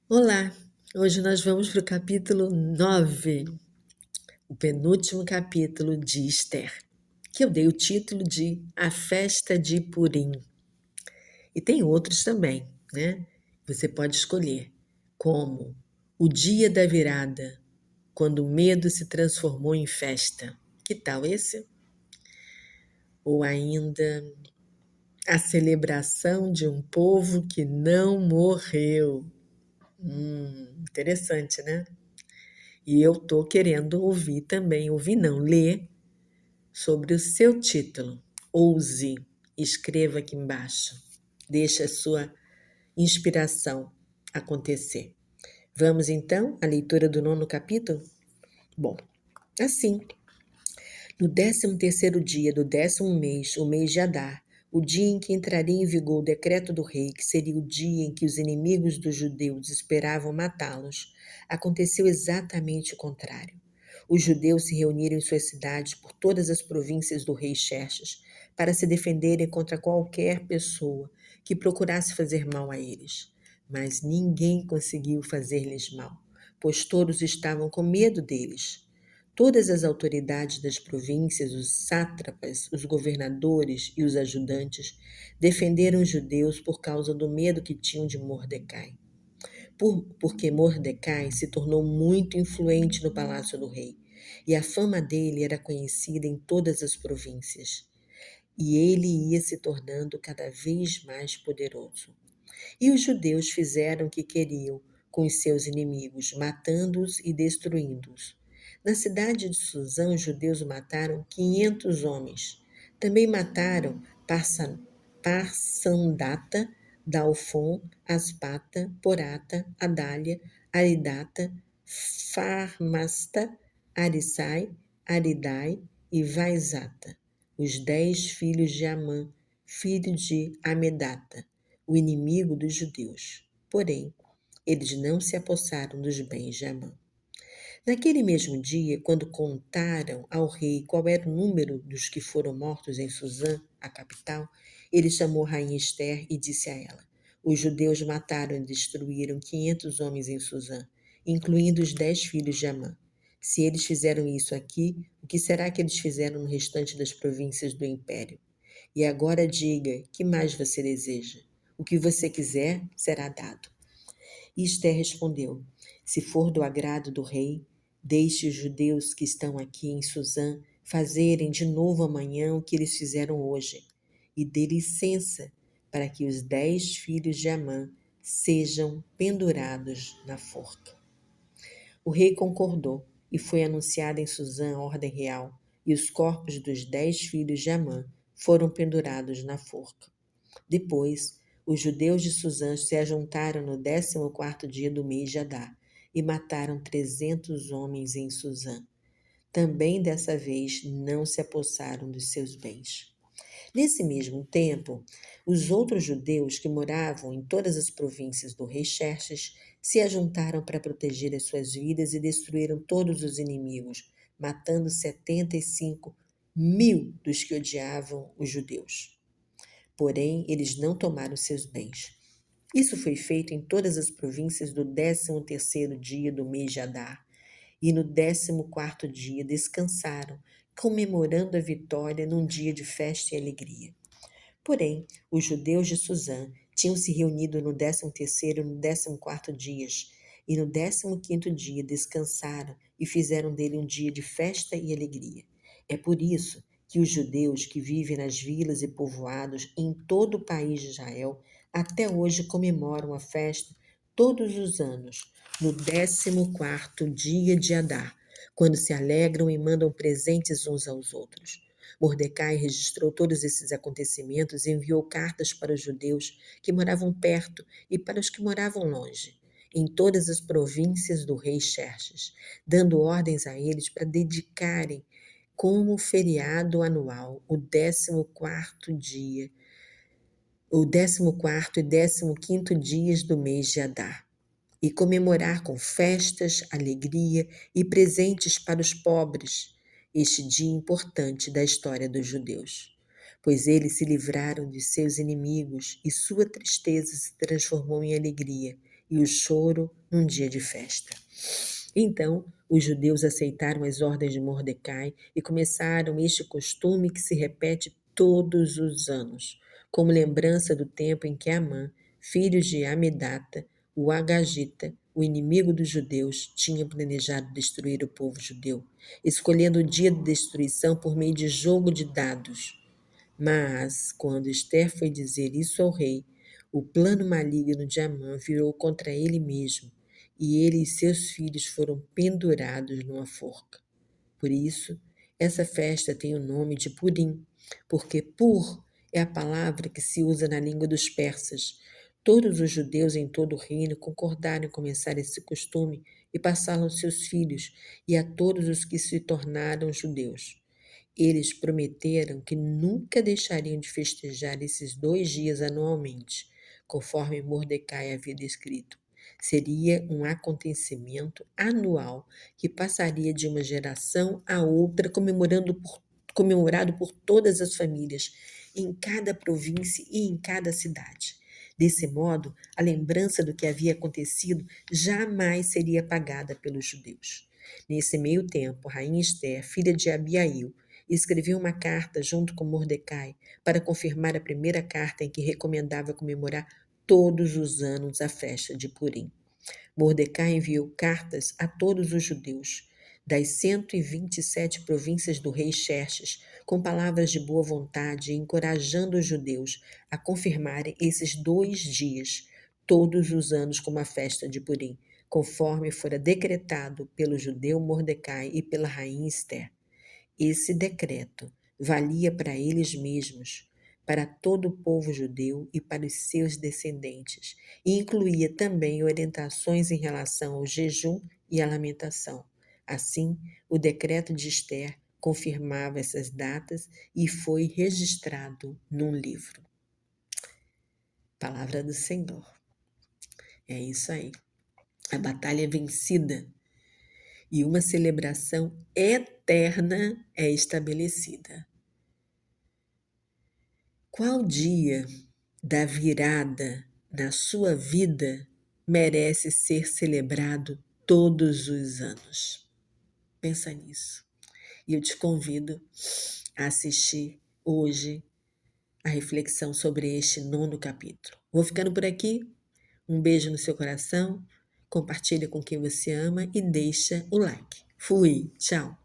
Olá, hoje nós vamos para o capítulo 9, o penúltimo capítulo de Esther, que eu dei o título de A Festa de Purim. E tem outros também, né? Você pode escolher, como O Dia da Virada, quando o medo se transformou em festa. Que tal esse? Ou ainda A Celebração de um Povo que Não Morreu. Interessante, né? E eu estou querendo ouvir também, ouvir não, ler sobre o seu título. Ouse, escreva aqui embaixo. Deixe a sua inspiração acontecer. Vamos então à leitura do 9º capítulo? Bom, assim, no 13º dia do 10º mês, o mês de Adar, o dia em que entraria em vigor o decreto do rei, que seria o dia em que os inimigos dos judeus esperavam matá-los, aconteceu exatamente o contrário. Os judeus se reuniram em suas cidades por todas as províncias do rei Xerxes para se defenderem contra qualquer pessoa que procurasse fazer mal a eles. Mas ninguém conseguiu fazer-lhes mal, pois todos estavam com medo deles. Todas as autoridades das províncias, os sátrapas, os governadores e os ajudantes defenderam os judeus por causa do medo que tinham de Mordecai. Porque Mordecai se tornou muito influente no palácio do rei, e a fama dele era conhecida em todas as províncias. E ele ia se tornando cada vez mais poderoso. E os judeus fizeram o que queriam com os seus inimigos, matando-os e destruindo-os. Na cidade de Suzã, os judeus mataram 500 homens. Também mataram Parsandata, Dalfon, Aspata, Porata, Adália, Aridata, Farmasta, Arissai, Aridai e Vaizata, os 10 filhos de Amã, filho de Amedata, o inimigo dos judeus. Porém, eles não se apossaram dos bens de Amã. Naquele mesmo dia, quando contaram ao rei qual era o número dos que foram mortos em Suzã, a capital, ele chamou a rainha Esther e disse a ela: Os judeus mataram e destruíram 500 homens em Suzã, incluindo os 10 filhos de Amã. Se eles fizeram isso aqui, o que será que eles fizeram no restante das províncias do império? E agora diga, que mais você deseja? O que você quiser será dado. E Esther respondeu: Se for do agrado do rei, deixe os judeus que estão aqui em Suzã fazerem de novo amanhã o que eles fizeram hoje, e dê licença para que os 10 filhos de Amã sejam pendurados na forca. O rei concordou, e foi anunciada em Suzã a ordem real, e os corpos dos 10 filhos de Amã foram pendurados na forca. Depois, os judeus de Suzã se ajuntaram no 14º dia do mês de Adar e mataram 300 homens em Suzã. Também dessa vez não se apossaram dos seus bens. Nesse mesmo tempo, os outros judeus que moravam em todas as províncias do rei Xerxes se ajuntaram para proteger as suas vidas e destruíram todos os inimigos, matando 75.000 dos que odiavam os judeus. Porém, eles não tomaram seus bens. Isso foi feito em todas as províncias do 13º dia do mês de Adar, e no 14º dia descansaram, comemorando a vitória num dia de festa e alegria. Porém, os judeus de Suzã tinham se reunido no 13º e no 14º dias, e no 15º dia descansaram e fizeram dele um dia de festa e alegria. É por isso que os judeus que vivem nas vilas e povoados em todo o país de Israel até hoje comemoram a festa todos os anos, no 14º dia de Adar, quando se alegram e mandam presentes uns aos outros. Mordecai registrou todos esses acontecimentos e enviou cartas para os judeus que moravam perto e para os que moravam longe, em todas as províncias do rei Xerxes, dando ordens a eles para dedicarem como feriado anual o 14º e 15º dias do mês de Adar, e comemorar com festas, alegria e presentes para os pobres este dia importante da história dos judeus. Pois eles se livraram de seus inimigos e sua tristeza se transformou em alegria, e o choro num dia de festa. Então, os judeus aceitaram as ordens de Mordecai e começaram este costume que se repete todos os anos, como lembrança do tempo em que Amã, filho de Amedata, o Agagita, o inimigo dos judeus, tinha planejado destruir o povo judeu, escolhendo o dia de destruição por meio de jogo de dados. Mas, quando Esther foi dizer isso ao rei, o plano maligno de Amã virou contra ele mesmo, e ele e seus filhos foram pendurados numa forca. Por isso, essa festa tem o nome de Purim, porque Pur é a palavra que se usa na língua dos persas. Todos os judeus em todo o reino concordaram em começar esse costume e passá-lo aos seus filhos e a todos os que se tornaram judeus. Eles prometeram que nunca deixariam de festejar esses 2 dias anualmente, conforme Mordecai havia escrito. Seria um acontecimento anual que passaria de uma geração a outra, comemorado por todas as famílias, em cada província e em cada cidade. Desse modo, a lembrança do que havia acontecido jamais seria apagada pelos judeus. Nesse meio tempo, a rainha Esther, filha de Abiail, escreveu uma carta junto com Mordecai para confirmar a primeira carta em que recomendava comemorar todos os anos a festa de Purim. Mordecai enviou cartas a todos os judeus das 127 províncias do rei Xerxes, com palavras de boa vontade, encorajando os judeus a confirmarem esses 2 dias, todos os anos, como a festa de Purim, conforme fora decretado pelo judeu Mordecai e pela rainha Esther. Esse decreto valia para eles mesmos, para todo o povo judeu e para os seus descendentes, e incluía também orientações em relação ao jejum e à lamentação. Assim, o decreto de Esther confirmava essas datas e foi registrado num livro. Palavra do Senhor. É isso aí. A batalha é vencida e uma celebração eterna é estabelecida. Qual dia da virada na sua vida merece ser celebrado todos os anos? Pensa nisso. E eu te convido a assistir hoje a reflexão sobre este 9º capítulo. Vou ficando por aqui. Um beijo no seu coração. Compartilha com quem você ama e deixa o like. Fui. Tchau.